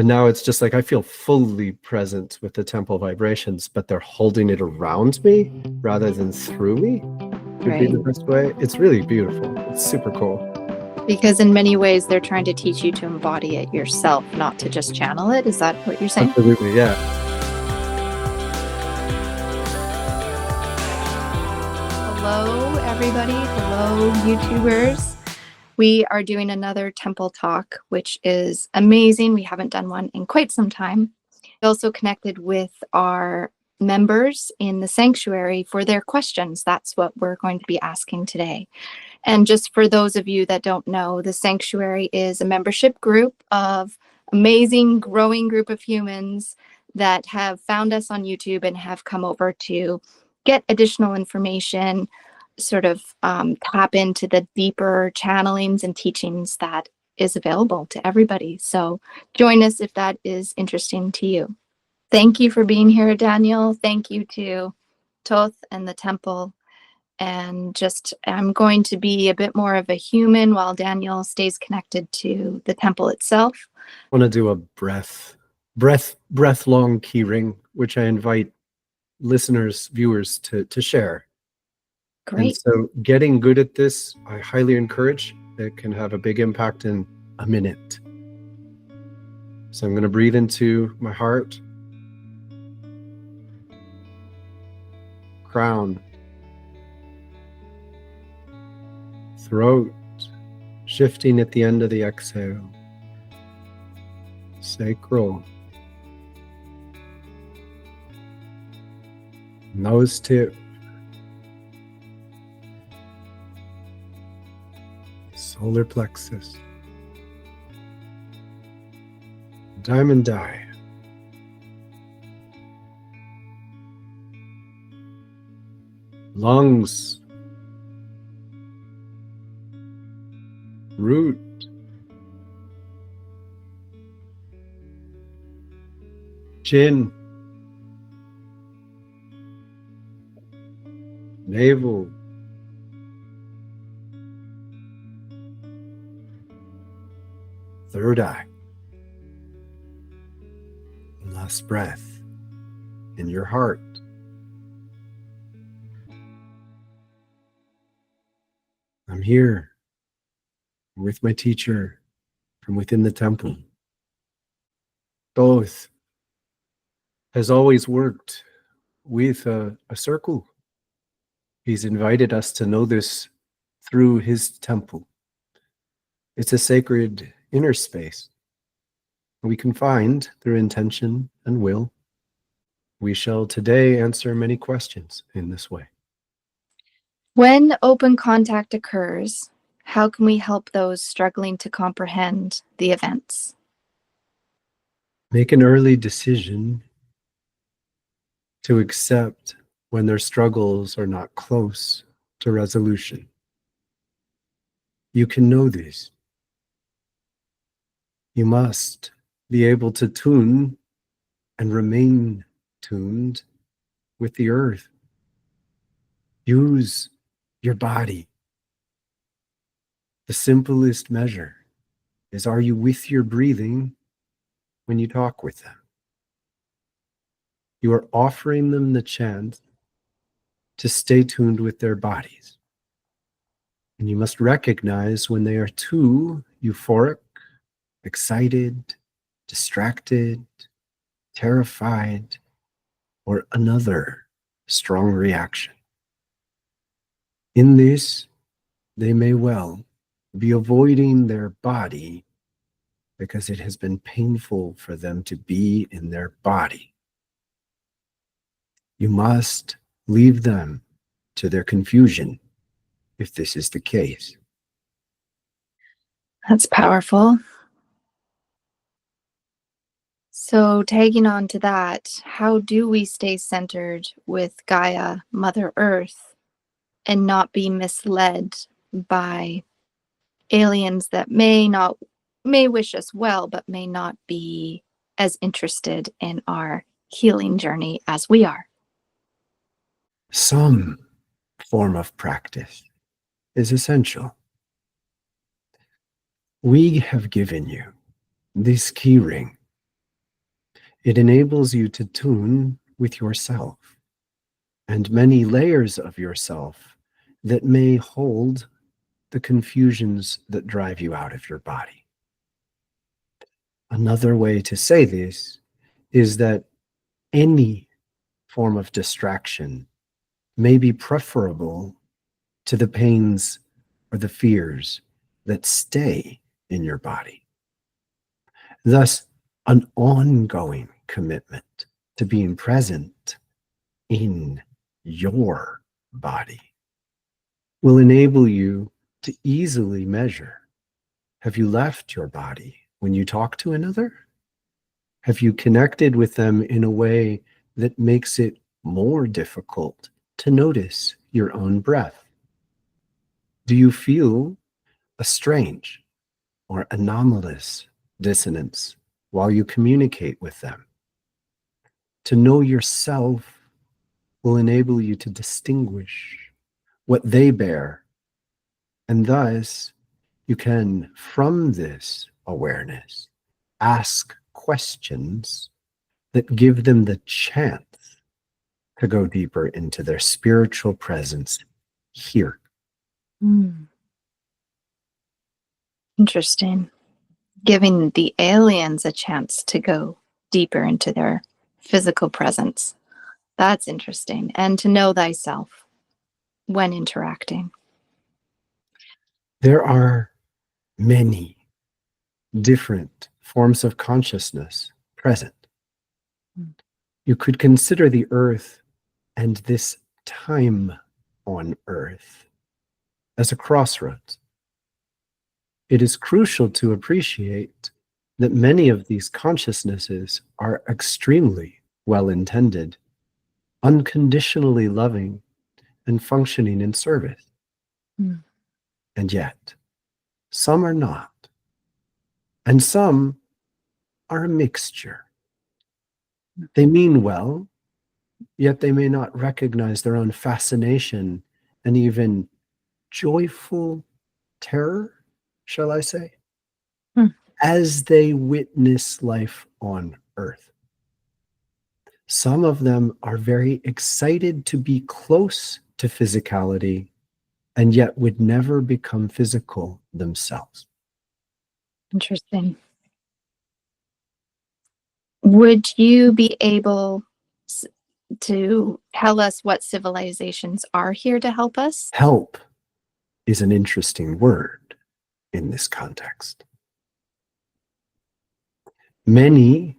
And now it's just like I feel fully present with the temple vibrations, but they're holding it around me rather than through me. Would be the best way. It's really beautiful. It's super cool. Because in many ways, they're trying to teach you to embody it yourself, not to just channel it. Is that what you're saying? Absolutely, yeah. Hello, everybody. Hello, YouTubers. We are doing another temple talk, which is amazing. We haven't done one in quite some time. We also connected with our members in the sanctuary for their questions. That's what we're going to be asking today. And just for those of you that don't know, the sanctuary is a membership group of amazing, growing group of humans that have found us on YouTube and have come over to get additional information, sort of tap into the deeper channelings and teachings that is available to everybody. So join us if that is interesting to you. Thank you for being here, Daniel. Thank you to Thoth and the temple. And just, I'm going to be a bit more of a human while Daniel stays connected to the temple itself. I want to do a breath long key ring, which I invite listeners, viewers to share. Great. And so getting good at this, I highly encourage. It can have a big impact in a minute. So I'm going to breathe into my heart, crown, throat, shifting at the end of the exhale, sacral, nose tip, solar plexus, diamond eye, lungs, root, chin, navel, third eye, last breath in your heart. I'm here with my teacher from within the temple. Thoth has always worked with a circle. He's invited us to know this through his temple. It's a sacred inner space we can find through intention and will. We shall today answer many questions in this way. When open contact occurs, how can we help those struggling to comprehend the events? Make an early decision to accept when their struggles are not close to resolution. You can know this. You must be able to tune and remain tuned with the earth. Use your body. The simplest measure is, are you with your breathing when you talk with them? You are offering them the chance to stay tuned with their bodies. And you must recognize when they are too euphoric, excited, distracted, terrified, or another strong reaction. In this, they may well be avoiding their body because it has been painful for them to be in their body. You must leave them to their confusion if this is the case. That's powerful. So tagging on to that, how do we stay centered with Gaia, Mother Earth, and not be misled by aliens that may wish us well, but may not be as interested in our healing journey as we are? Some form of practice is essential. We have given you this key ring It enables you to tune with yourself and many layers of yourself that may hold the confusions that drive you out of your body. Another way to say this is that any form of distraction may be preferable to the pains or the fears that stay in your body. Thus, an ongoing commitment to being present in your body will enable you to easily measure: have you left your body when you talk to another? Have you connected with them in a way that makes it more difficult to notice your own breath? Do you feel a strange or anomalous dissonance while you communicate with them? To know yourself will enable you to distinguish what they bear, and thus you can, from this awareness, ask questions that give them the chance to go deeper into their spiritual presence here. Interesting. Giving the aliens a chance to go deeper into their physical presence. That's interesting. And to know thyself when interacting. There are many different forms of consciousness present. You could consider the earth and this time on earth as a crossroads. It is crucial to appreciate that many of these consciousnesses are extremely well-intended, unconditionally loving, and functioning in service. And yet, some are not. And some are a mixture. They mean well, yet they may not recognize their own fascination and even joyful terror, shall I say, as they witness life on Earth. Some of them are very excited to be close to physicality and yet would never become physical themselves. Interesting. Would you be able to tell us what civilizations are here to help us? Help is an interesting word in this context. Many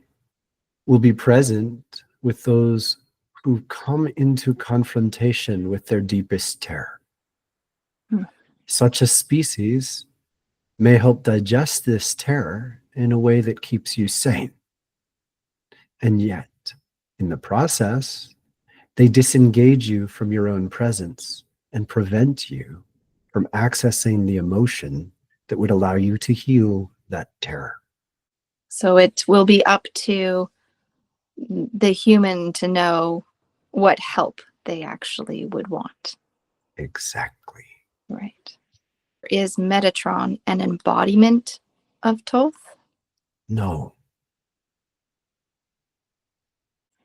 will be present with those who come into confrontation with their deepest terror. Such a species may help digest this terror in a way that keeps you sane. And yet, in the process, they disengage you from your own presence and prevent you from accessing the emotion that would allow you to heal that terror. So it will be up to the human to know what help they actually would want. Exactly. Right. Is Metatron an embodiment of Thoth? No.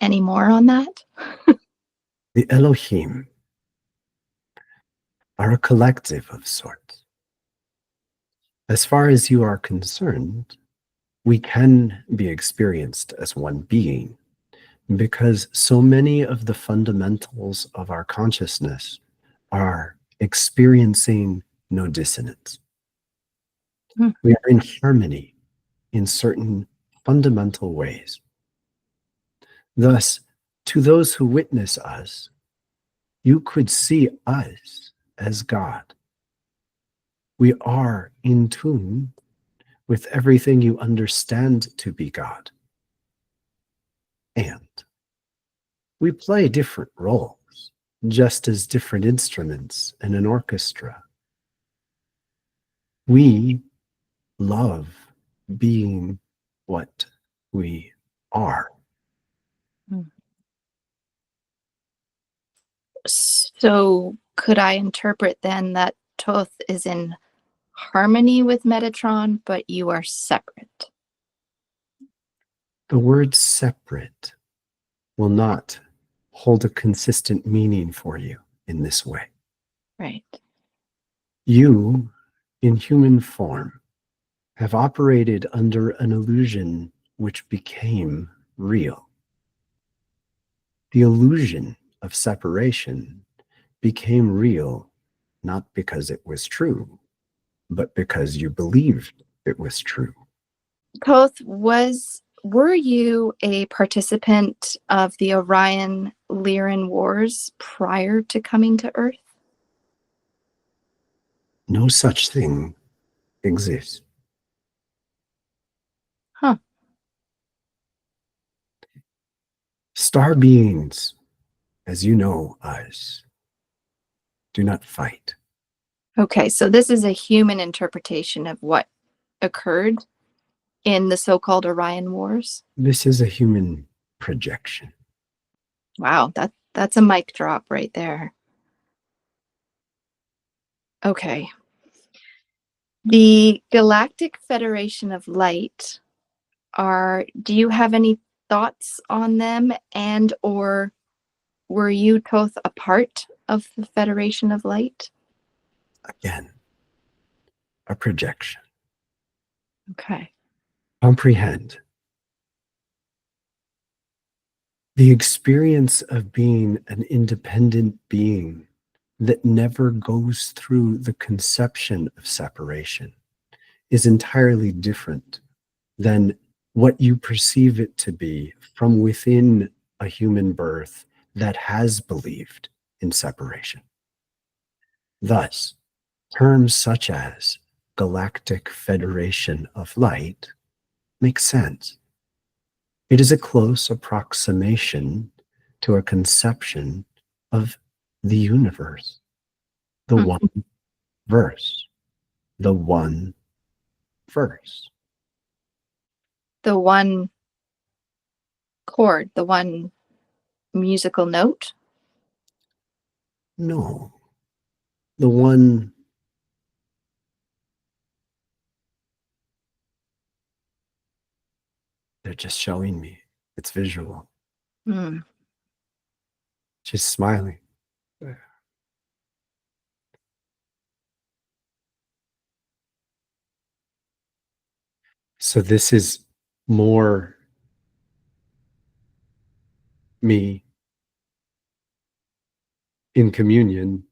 Any more on that? The Elohim are a collective of sorts. As far as you are concerned, we can be experienced as one being because so many of the fundamentals of our consciousness are experiencing no dissonance. We are in harmony in certain fundamental ways. Thus, to those who witness us, you could see us as God. We are in tune with everything you understand to be God. And we play different roles, just as different instruments in an orchestra. We love being what we are. So could I interpret then that Thoth is in harmony with Metatron, but you are separate? The word separate will not hold a consistent meaning for you in this way. Right. You, in human form, have operated under an illusion which became real. The illusion of separation became real not because it was true, but because you believed it was true. Thoth, were you a participant of the Orion Lyran Wars prior to coming to Earth? No such thing exists. Huh. Star beings, as you know us, do not fight. Okay, so this is a human interpretation of what occurred in the so-called Orion Wars. This is a human projection. Wow, that's a mic drop right there. Okay. The Galactic Federation of Light do you have any thoughts on them, and or were you, Thoth, a part of the Federation of Light? Again, a projection. Okay. Comprehend. The experience of being an independent being that never goes through the conception of separation is entirely different than what you perceive it to be from within a human birth that has believed in separation. Thus, terms such as Galactic Federation of Light make sense. It is a close approximation to a conception of the universe, the one verse, the one verse. The one chord, the one musical note? No, the one they're just showing me. It's visual. Hmm. She's smiling. So this is more me in communion.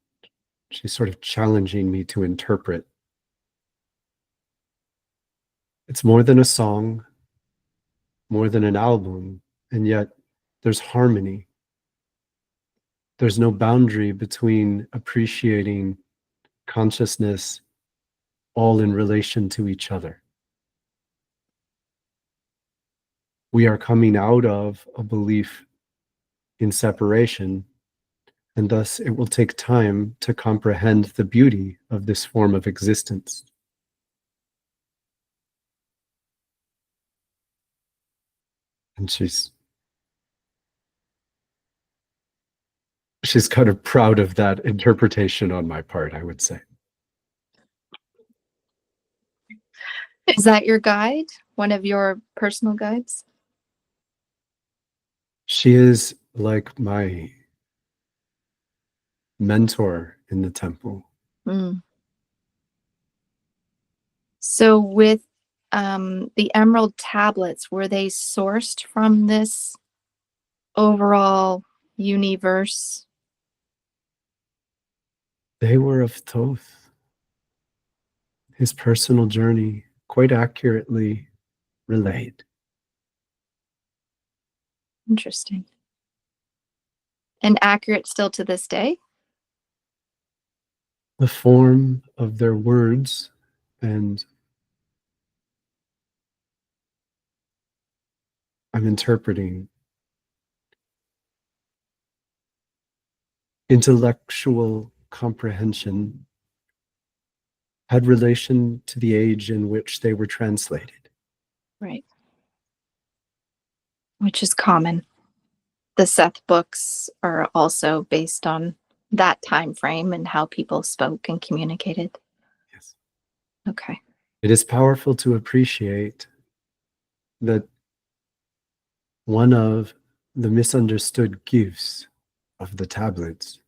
She's sort of challenging me to interpret. It's more than a song, more than an album, and yet there's harmony. There's no boundary between appreciating consciousness all in relation to each other. We are coming out of a belief in separation, and thus it will take time to comprehend the beauty of this form of existence. And she's kind of proud of that interpretation on my part, I would say. Is that your guide? One of your personal guides? She is like my mentor in the temple. Mm. So with the emerald tablets, were they sourced from this overall universe? They were of Thoth. His personal journey quite accurately relayed. Interesting. And accurate still to this day? The form of their words and I'm interpreting intellectual comprehension had relation to the age in which they were translated. Right. Which is common. The Seth books are also based on that time frame and how people spoke and communicated. Yes. Okay. It is powerful to appreciate that One of the misunderstood gifts of the tablets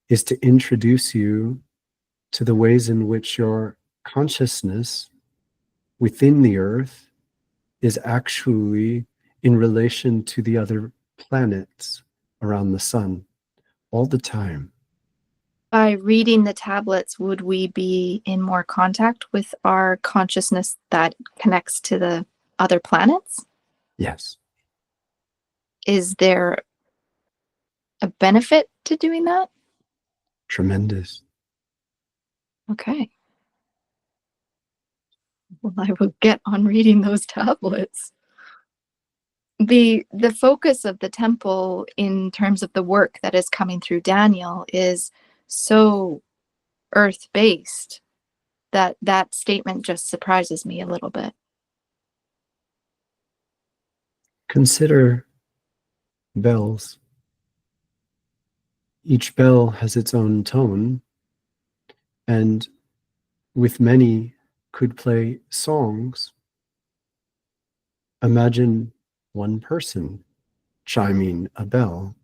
is to introduce you to the ways in which your consciousness within the earth is actually in relation to the other planets around the sun all the time. By reading the tablets, would we be in more contact with our consciousness that connects to the other planets? Yes. Is there a benefit to doing that? Tremendous. Okay. Well, I will get on reading those tablets. The focus of the temple in terms of the work that is coming through Daniel is so earth-based that statement just surprises me a little bit. Consider bells. Each bell has its own tone, and with many could play songs. Imagine one person chiming a bell,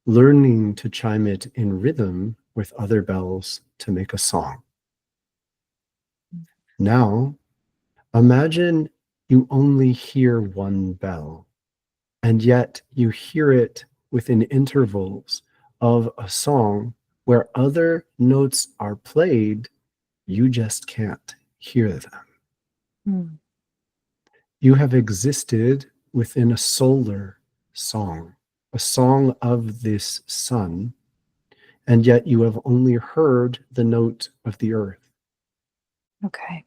learning to chime it in rhythm with other bells to make a song. Now, imagine you only hear one bell, and yet you hear it within intervals of a song where other notes are played, you just can't hear them. Hmm. You have existed within a solar song, a song of this sun, and yet you have only heard the note of the earth. Okay.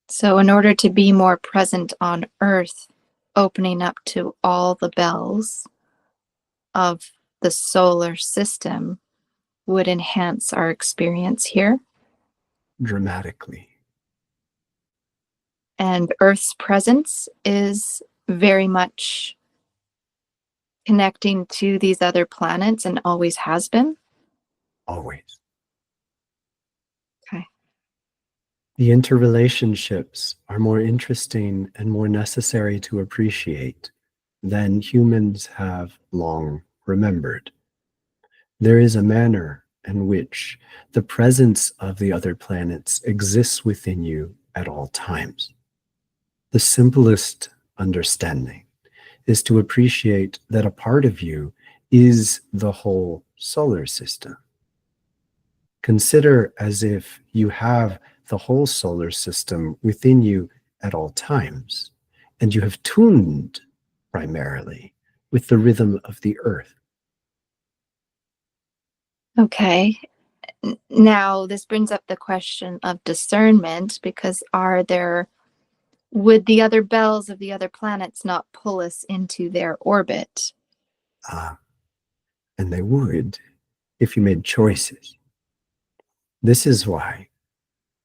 So in order to be more present on Earth, opening up to all the bells of the solar system would enhance our experience here. Dramatically. And Earth's presence is very much connecting to these other planets and always has been. Always. Okay. The interrelationships are more interesting and more necessary to appreciate than humans have long remembered. There is a manner in which the presence of the other planets exists within you at all times. The simplest understanding is to appreciate that a part of you is the whole solar system. Consider as if you have the whole solar system within you at all times, and you have tuned primarily with the rhythm of the earth. Okay. Now, this brings up the question of discernment, because would the other bells of the other planets not pull us into their orbit? And they would if you made choices. This is why,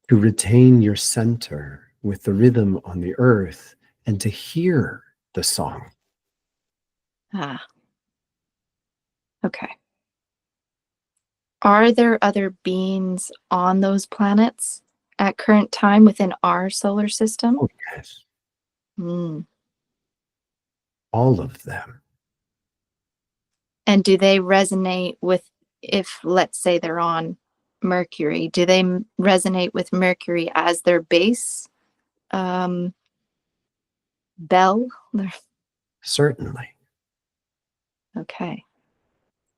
to retain your center with the rhythm on the earth and to hear the song. Okay. Are there other beings on those planets at current time within our solar system? Oh, yes. Mm. All of them. And do they resonate with, if let's say they're on Mercury, do they resonate with Mercury as their base bell? Certainly. Okay.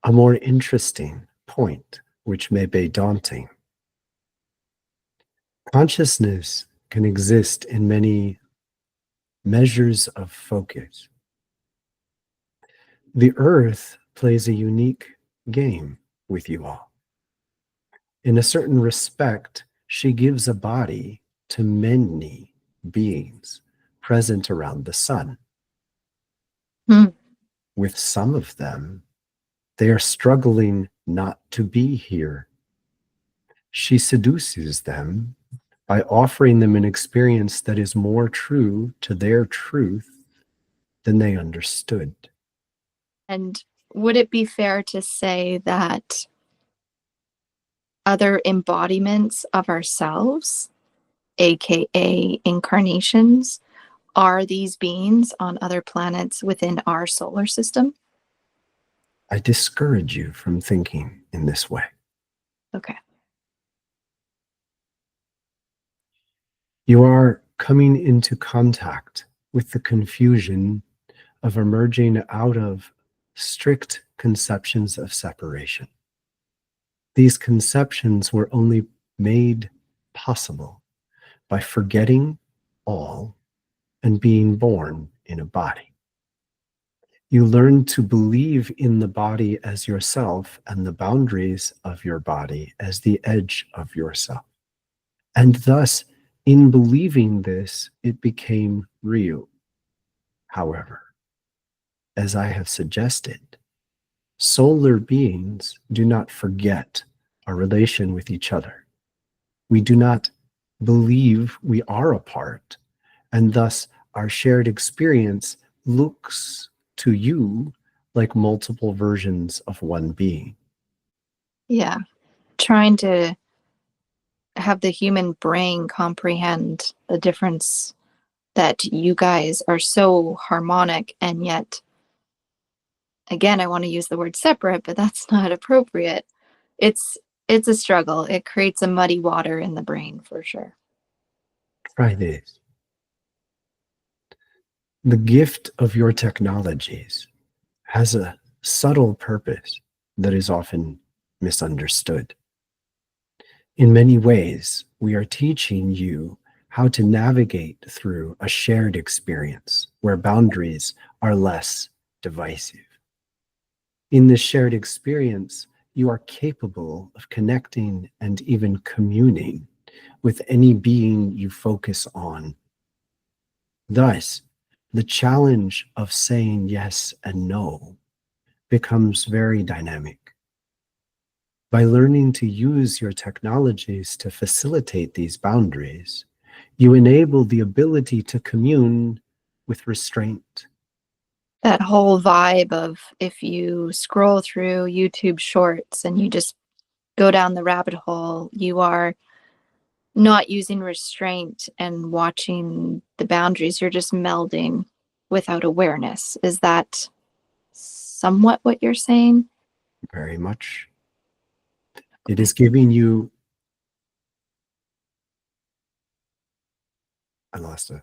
A more interesting point, which may be daunting. Consciousness can exist in many measures of focus. The earth plays a unique game with you all. In a certain respect, she gives a body to many beings present around the sun. Hmm. With some of them, they are struggling not to be here. She seduces them by offering them an experience that is more true to their truth than they understood. And would it be fair to say that other embodiments of ourselves, aka incarnations, are these beings on other planets within our solar system? I discourage you from thinking in this way. Okay. You are coming into contact with the confusion of emerging out of strict conceptions of separation. These conceptions were only made possible by forgetting all and being born in a body. You learn to believe in the body as yourself and the boundaries of your body as the edge of yourself. And thus, in believing this, it became real. However, as I have suggested, solar beings do not forget our relation with each other. We do not believe we are apart, and thus our shared experience looks to you like multiple versions of one being. Yeah. Trying to have the human brain comprehend the difference that you guys are so harmonic, and yet, again, I want to use the word separate, but that's not appropriate. It's a struggle. It creates a muddy water in the brain for sure. Try this. The gift of your technologies has a subtle purpose that is often misunderstood. In many ways, we are teaching you how to navigate through a shared experience where boundaries are less divisive. In this shared experience, you are capable of connecting and even communing with any being you focus on. Thus, the challenge of saying yes and no becomes very dynamic. By learning to use your technologies to facilitate these boundaries, you enable the ability to commune with restraint. That whole vibe of, if you scroll through YouTube shorts and you just go down the rabbit hole, you are not using restraint and watching the boundaries. You're just melding without awareness. Is that somewhat what you're saying? Very much. It is giving you, I lost it,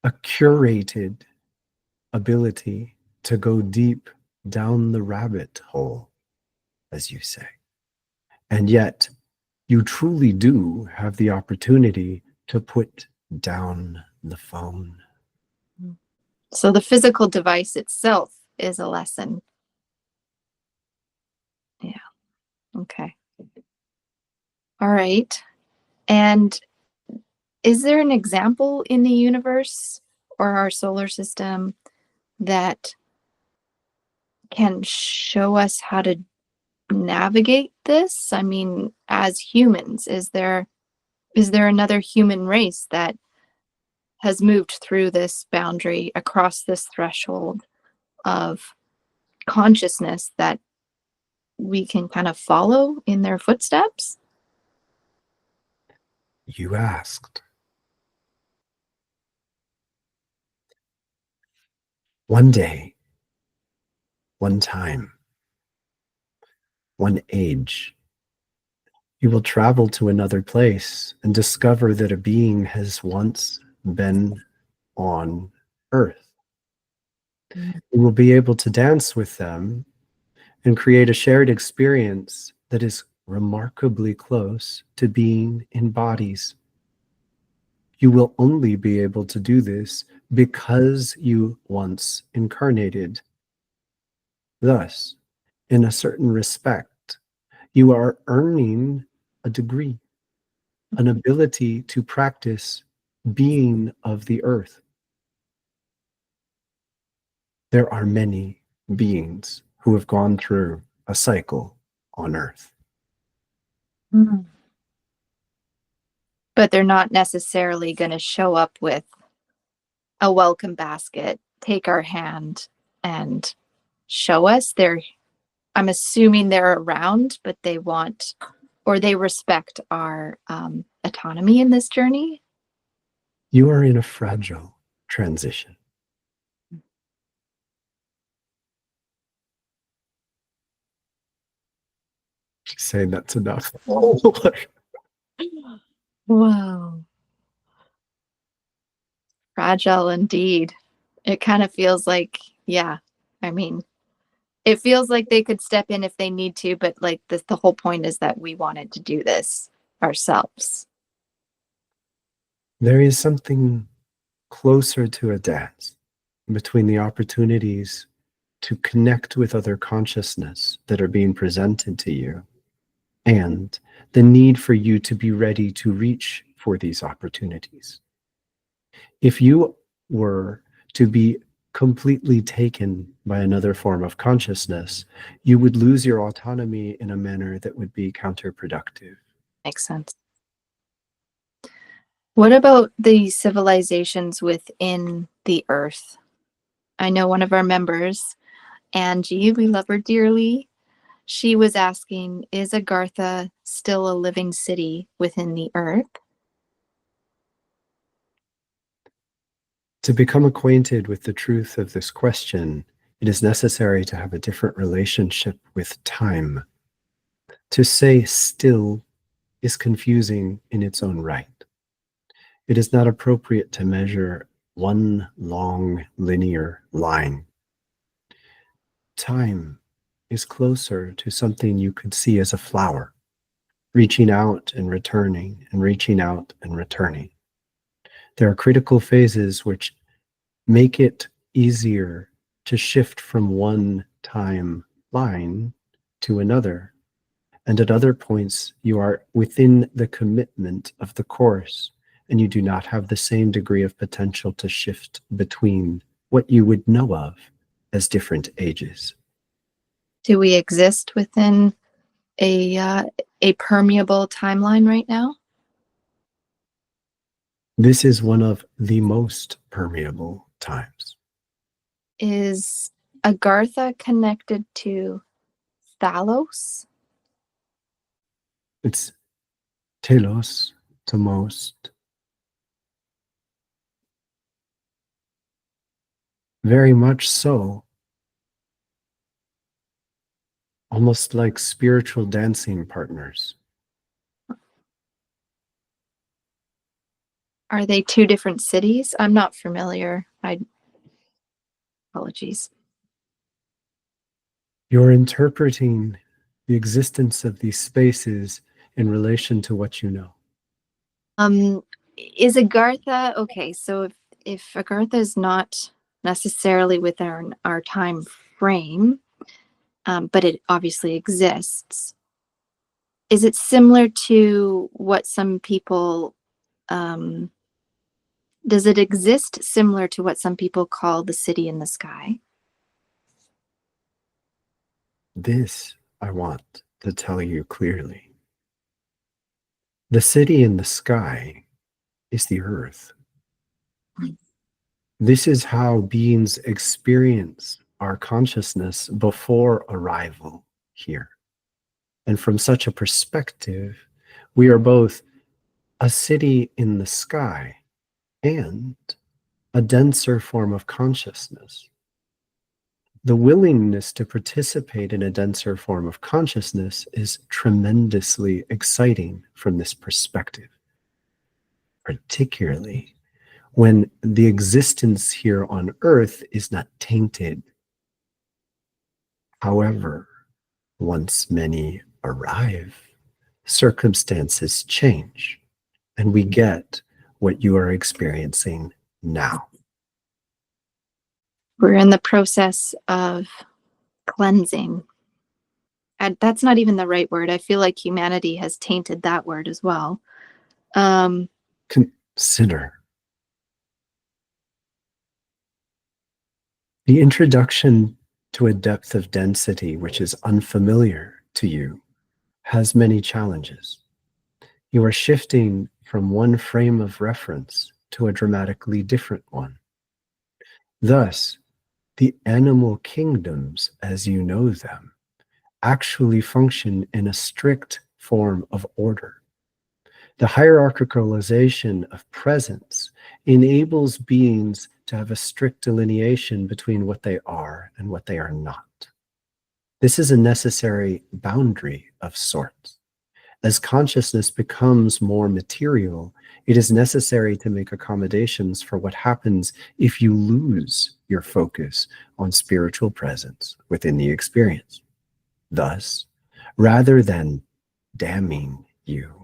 a curated ability to go deep down the rabbit hole, as you say. And yet, you truly do have the opportunity to put down the phone. So the physical device itself is a lesson. Yeah. Okay. All right. And is there an example in the universe or our solar system that can show us how to navigate this? I mean, as humans, is there another human race that has moved through this boundary, across this threshold of consciousness, that we can kind of follow in their footsteps? You asked. One day, one time, one age, you will travel to another place and discover that a being has once been on Earth. You will be able to dance with them and create a shared experience that is remarkably close to being in bodies. You will only be able to do this because you once incarnated. Thus, in a certain respect, you are earning a degree, an ability to practice being of the earth. There are many beings who have gone through a cycle on earth. Mm. But they're not necessarily going to show up with a welcome basket, take our hand, and show us. I'm assuming they're around, but they want, or they respect our autonomy in this journey. You are in a fragile transition. Say that's enough. Wow. Fragile indeed. It kind of feels like, yeah, I mean, it feels like they could step in if they need to, but like the whole point is that we wanted to do this ourselves. There is something closer to a dance between the opportunities to connect with other consciousness that are being presented to you and the need for you to be ready to reach for these opportunities. If you were to be completely taken by another form of consciousness, you would lose your autonomy in a manner that would be counterproductive. Makes sense. What about the civilizations within the earth? I know one of our members, Angie, we love her dearly. She was asking, is Agartha still a living city within the earth? To become acquainted with the truth of this question, it is necessary to have a different relationship with time. To say still is confusing in its own right. It is not appropriate to measure one long linear line. Time is closer to something you could see as a flower, reaching out and returning and reaching out and returning. There are critical phases which make it easier to shift from one time line to another. And at other points, you are within the commitment of the course, and you do not have the same degree of potential to shift between what you would know of as different ages. Do we exist within a permeable timeline right now? This is one of the most permeable times. Is Agartha connected to Thalos? It's telos, to most. Very much so. Almost like spiritual dancing partners. Are they two different cities? I'm not familiar. Apologies. You're interpreting the existence of these spaces in relation to what you know. Is Agartha okay? So if Agartha is not necessarily within our time frame, but it obviously exists, is it similar to what some people does it exist similar to what some people call the city in the sky? This I want to tell you clearly. The city in the sky is the earth. This is how beings experience our consciousness before arrival here. And from such a perspective, we are both a city in the sky and a denser form of consciousness. The willingness to participate in a denser form of consciousness is tremendously exciting from this perspective, particularly when the existence here on Earth is not tainted. However, once many arrive, circumstances change, and we get what you are experiencing now. We're in the process of cleansing. And that's not even the right word. I feel like humanity has tainted that word as well. Consider the introduction to a depth of density which is unfamiliar to you has many challenges. You are shifting from one frame of reference to a dramatically different one. Thus, the animal kingdoms, as you know them, actually function in a strict form of order. The hierarchicalization of presence enables beings to have a strict delineation between what they are and what they are not. This is a necessary boundary of sorts. As consciousness becomes more material, it is necessary to make accommodations for what happens if you lose your focus on spiritual presence within the experience. Thus, rather than damning you,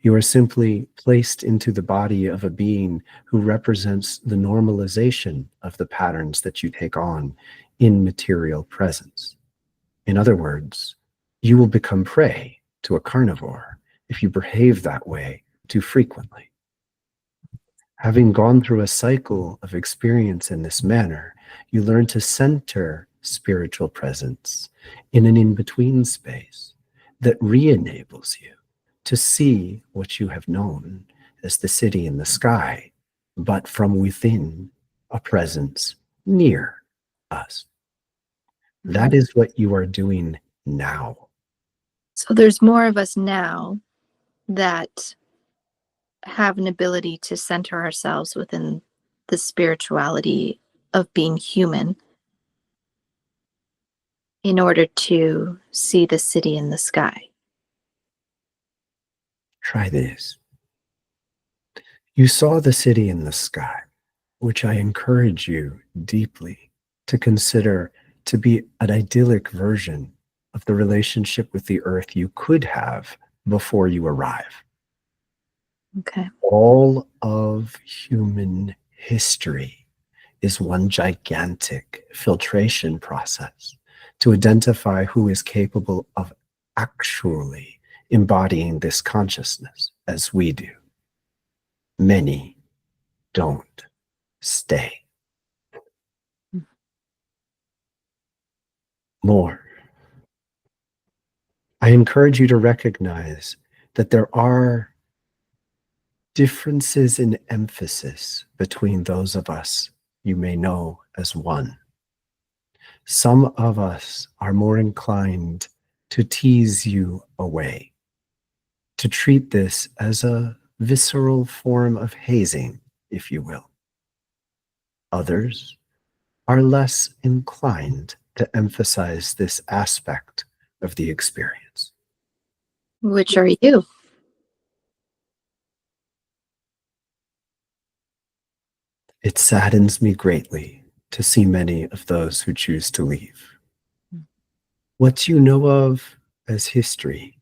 you are simply placed into the body of a being who represents the normalization of the patterns that you take on in material presence. In other words, you will become prey to a carnivore if you behave that way too frequently. Having gone through a cycle of experience in this manner, you learn to center spiritual presence in an in-between space that re-enables you to see what you have known as the city in the sky, but from within a presence near us. That is what you are doing now. So there's more of us now that have an ability to center ourselves within the spirituality of being human in order to see the city in the sky. Try this. You saw the city in the sky, which I encourage you deeply to consider to be an idyllic version of the relationship with the earth you could have before you arrive. Okay. All of human history is one gigantic filtration process to identify who is capable of actually embodying this consciousness as we do. Many don't stay. More. I encourage you to recognize that there are differences in emphasis between those of us you may know as one. Some of us are more inclined to tease you away, to treat this as a visceral form of hazing, if you will. Others are less inclined to emphasize this aspect of the experience. Which are you? It saddens me greatly to see many of those who choose to leave. What you know of as history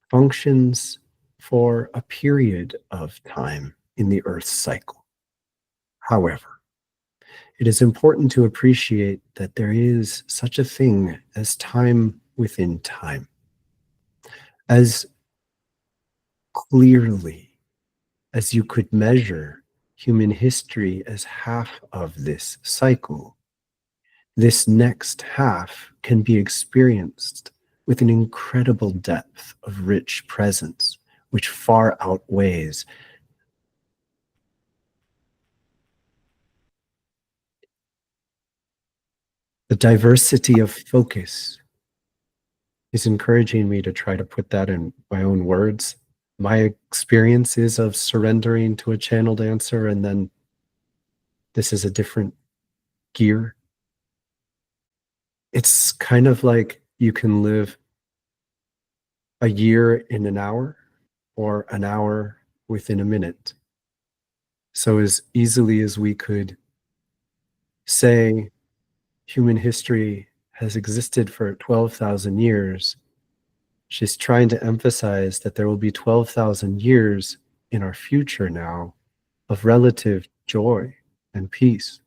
functions for a period of time in the Earth's cycle. However, it is important to appreciate that there is such a thing as time within time. As clearly as you could measure human history as half of this cycle, this next half can be experienced with an incredible depth of rich presence, which far outweighs the diversity of focus. Is encouraging me to try to put that in my own words. My experiences of surrendering to a channeled answer, and then this is a different gear. It's kind of like you can live a year in an hour or an hour within a minute. So as easily as we could say human history has existed for 12,000 years, she's trying to emphasize that there will be 12,000 years in our future now of relative joy and peace.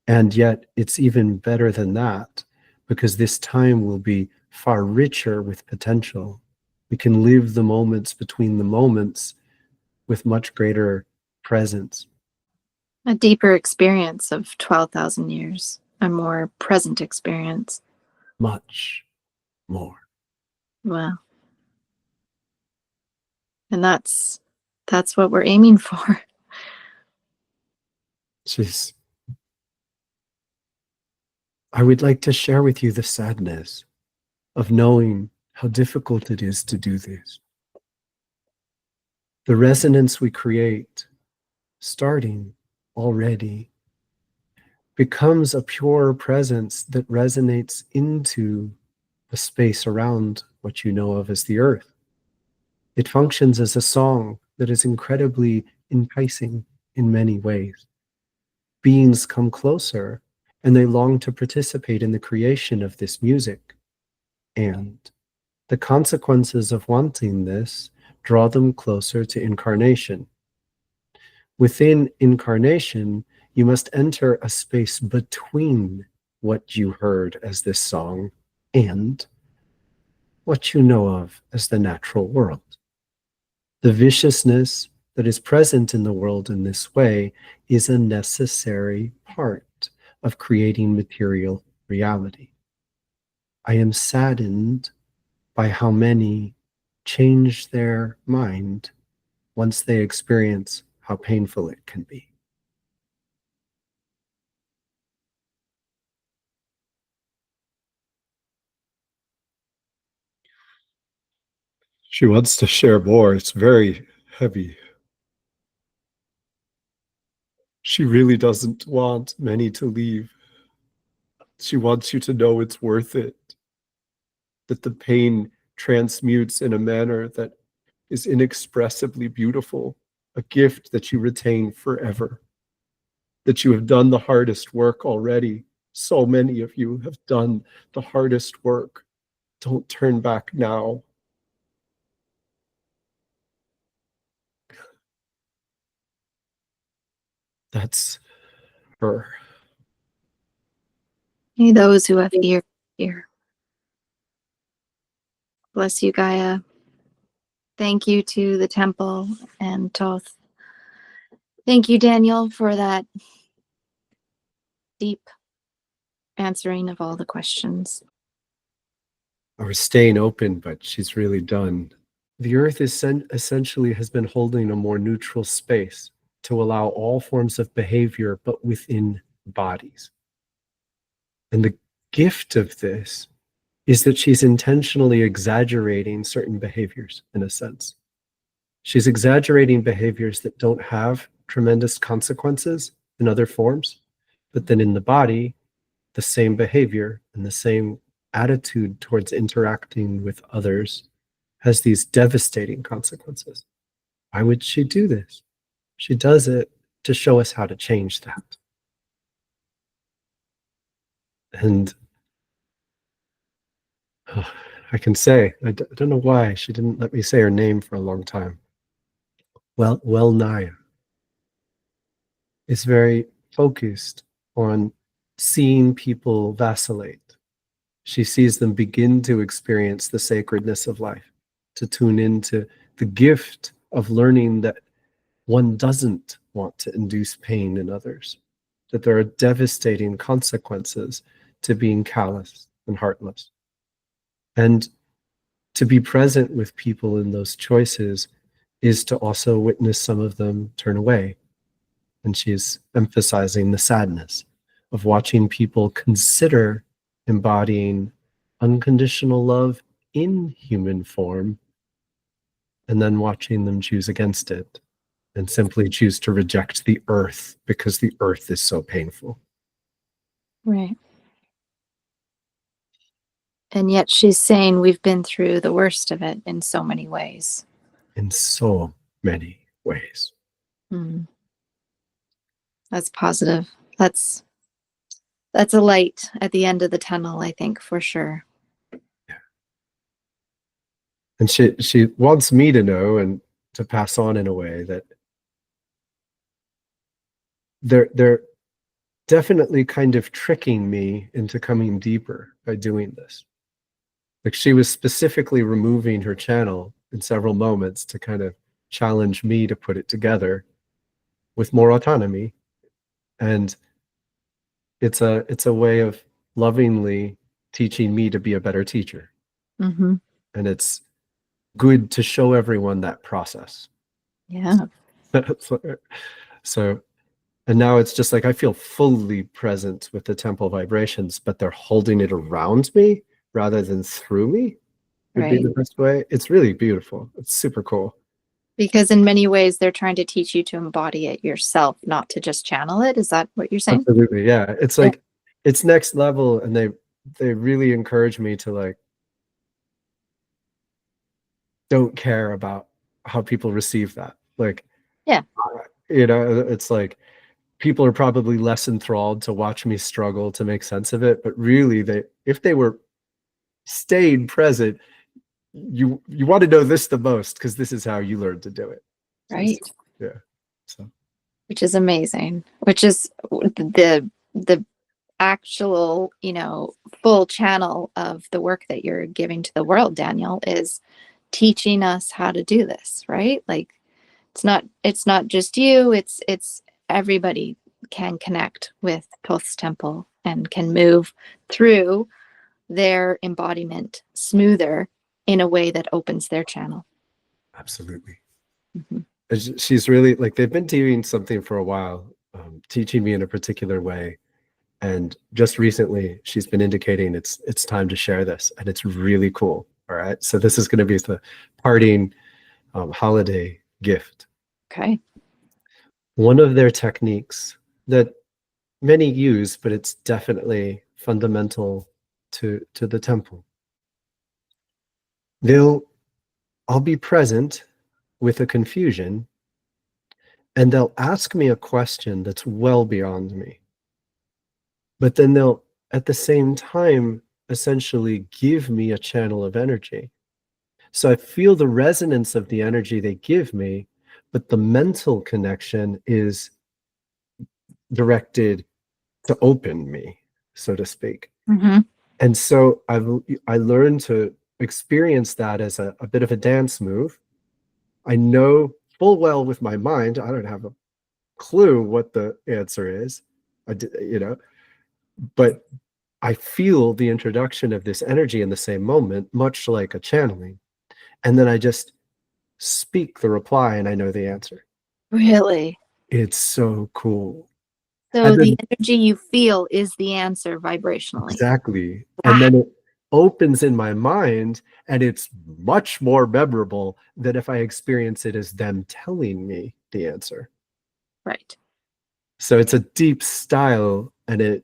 And yet it's even better than that, because this time will be far richer with potential. We can live the moments between the moments with much greater presence. A deeper experience of 12,000 years, a more present experience. Much more. Wow. And that's what we're aiming for. Jeez. I would like to share with you the sadness of knowing how difficult it is to do this. The resonance we create, starting already, becomes a pure presence that resonates into the space around what you know of as the earth. It functions as a song that is incredibly enticing in many ways. Beings come closer and they long to participate in the creation of this music. And the consequences of wanting this draw them closer to incarnation. Within incarnation, you must enter a space between what you heard as this song and what you know of as the natural world. The viciousness that is present in the world in this way is a necessary part of creating material reality. I am saddened by how many change their mind once they experience how painful it can be. She wants to share more. It's very heavy. She really doesn't want many to leave. She wants you to know it's worth it, that the pain transmutes in a manner that is inexpressibly beautiful, a gift that you retain forever, that you have done the hardest work already. So many of you have done the hardest work. Don't turn back now. That's her. May those who have ear hear. Bless you, Gaia. Thank you to the temple and Thoth. Thank you, Daniel, for that deep answering of all the questions. I was staying open, but she's really done. The earth is essentially has been holding a more neutral space to allow all forms of behavior, but within bodies. And the gift of this is that she's intentionally exaggerating certain behaviors, in a sense. She's exaggerating behaviors that don't have tremendous consequences in other forms, but then in the body, the same behavior and the same attitude towards interacting with others has these devastating consequences. Why would she do this? She does it to show us how to change that. And I can say, I don't know why she didn't let me say her name for a long time. Well, Naya is very focused on seeing people vacillate. She sees them begin to experience the sacredness of life, to tune into the gift of learning that one doesn't want to induce pain in others, that there are devastating consequences to being callous and heartless. And to be present with people in those choices is to also witness some of them turn away. And she's emphasizing the sadness of watching people consider embodying unconditional love in human form, and then watching them choose against it and simply choose to reject the earth because the earth is so painful. Right. And yet she's saying we've been through the worst of it in so many ways. In so many ways. Mm. That's positive. That's a light at the end of the tunnel, I think, for sure. Yeah. And she wants me to know and to pass on in a way that they're definitely kind of tricking me into coming deeper by doing this. Like, she was specifically removing her channel in several moments to kind of challenge me to put it together with more autonomy. And it's a way of lovingly teaching me to be a better teacher. Mm-hmm. And it's good to show everyone that process. Yeah. So, and now it's just like I feel fully present with the temple vibrations, but they're holding it around me rather than through me would be the best way. It's really beautiful. It's super cool. Because in many ways, they're trying to teach you to embody it yourself, not to just channel it. Is that what you're saying? Absolutely. Yeah. It's like, it's next level. And they really encourage me to like, don't care about how people receive that. Like, Yeah. It's like, people are probably less enthralled to watch me struggle to make sense of it, but really if they were stayed present, you want to know this the most because this is how you learn to do it. Right. Yeah. So. Which is amazing. Which is the actual, full channel of the work that you're giving to the world, Daniel, is teaching us how to do this, right? Like it's not just you, it's everybody can connect with Thoth's temple and can move through their embodiment smoother in a way that opens their channel. Absolutely. Mm-hmm. She's really like, they've been doing something for a while, teaching me in a particular way. And just recently she's been indicating it's time to share this, and it's really cool. All right. So this is going to be the parting holiday gift. Okay. One of their techniques that many use, but it's definitely fundamental to the temple. I'll be present with a confusion, and they'll ask me a question that's well beyond me. But then they'll, at the same time, essentially give me a channel of energy. So I feel the resonance of the energy they give me, but the mental connection is directed to open me, so to speak. Mm-hmm. And so I learned to experience that as a bit of a dance move. I know full well with my mind, I don't have a clue what the answer is, but I feel the introduction of this energy in the same moment, much like a channeling. And then I just speak the reply and I know the answer. Really? It's so cool. So the energy you feel is the answer vibrationally. Exactly. And then it opens in my mind, and it's much more memorable than if I experience it as them telling me the answer. Right. So it's a deep style, and it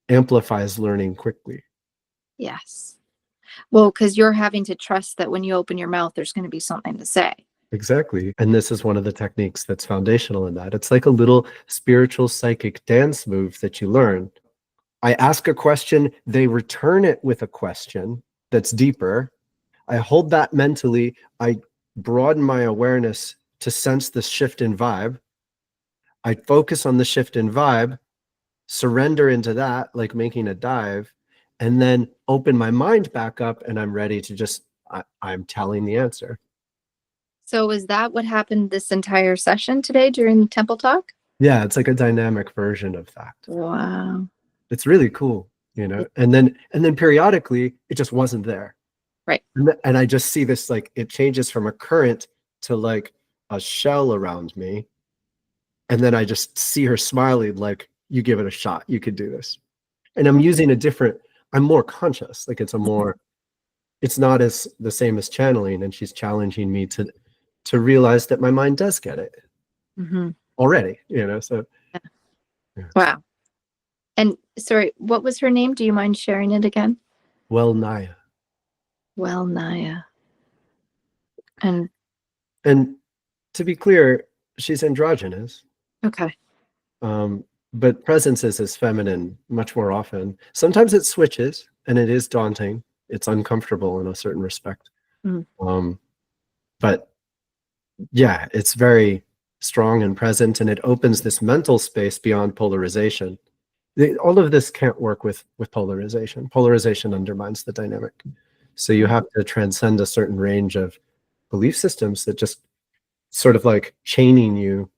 amplifies learning quickly. Yes. Well, because you're having to trust that when you open your mouth, there's going to be something to say. Exactly. And this is one of the techniques that's foundational in that. It's like a little spiritual psychic dance move that you learn. I ask a question, they return it with a question that's deeper. I hold that mentally. I broaden my awareness to sense the shift in vibe. I focus on the shift in vibe, surrender into that, like making a dive, and then open my mind back up, and I'm ready to just, I'm telling the answer. So is that what happened this entire session today during the temple talk? Yeah, it's like a dynamic version of that. Wow. It's really cool, and then periodically it just wasn't there. Right. And I just see this, like, it changes from a current to like a shell around me. And then I just see her smiling, like, you give it a shot, you could do this. And I'm using I'm more conscious. Like, it's not as the same as channeling. And she's challenging me to realize that my mind does get it already, so. Yeah. Wow. And sorry, what was her name? Do you mind sharing it again? Well, Naya. Well, Naya. And to be clear, she's androgynous. Okay. But presence is as feminine much more often. Sometimes it switches, and it is daunting. It's uncomfortable in a certain respect. But yeah, it's very strong and present, and it opens this mental space beyond polarization. All of this can't work with polarization. Polarization undermines the dynamic. So you have to transcend a certain range of belief systems that just sort of like chaining you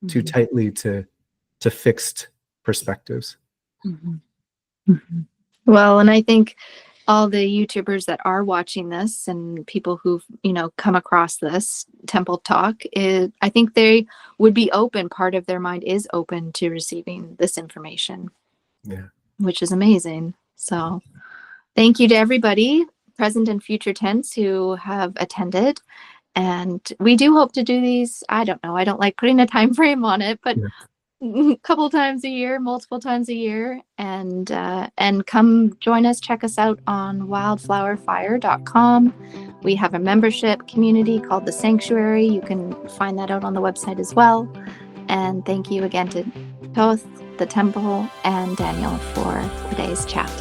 too tightly to fixed perspectives. Well, and I think all the YouTubers that are watching this and people who've, come across this temple talk, I think they would be open. Part of their mind is open to receiving this information. Yeah. Which is amazing. So thank you to everybody, present and future tense, who have attended. And we do hope to do these. I don't know. I don't like putting a time frame on it, but a couple times a year, multiple times a year. And come join us. Check us out on wildflowerfire.com. We have a membership community called The Sanctuary. You can find that out on the website as well. And thank you again to Thoth, the Temple, and Daniel for today's chat.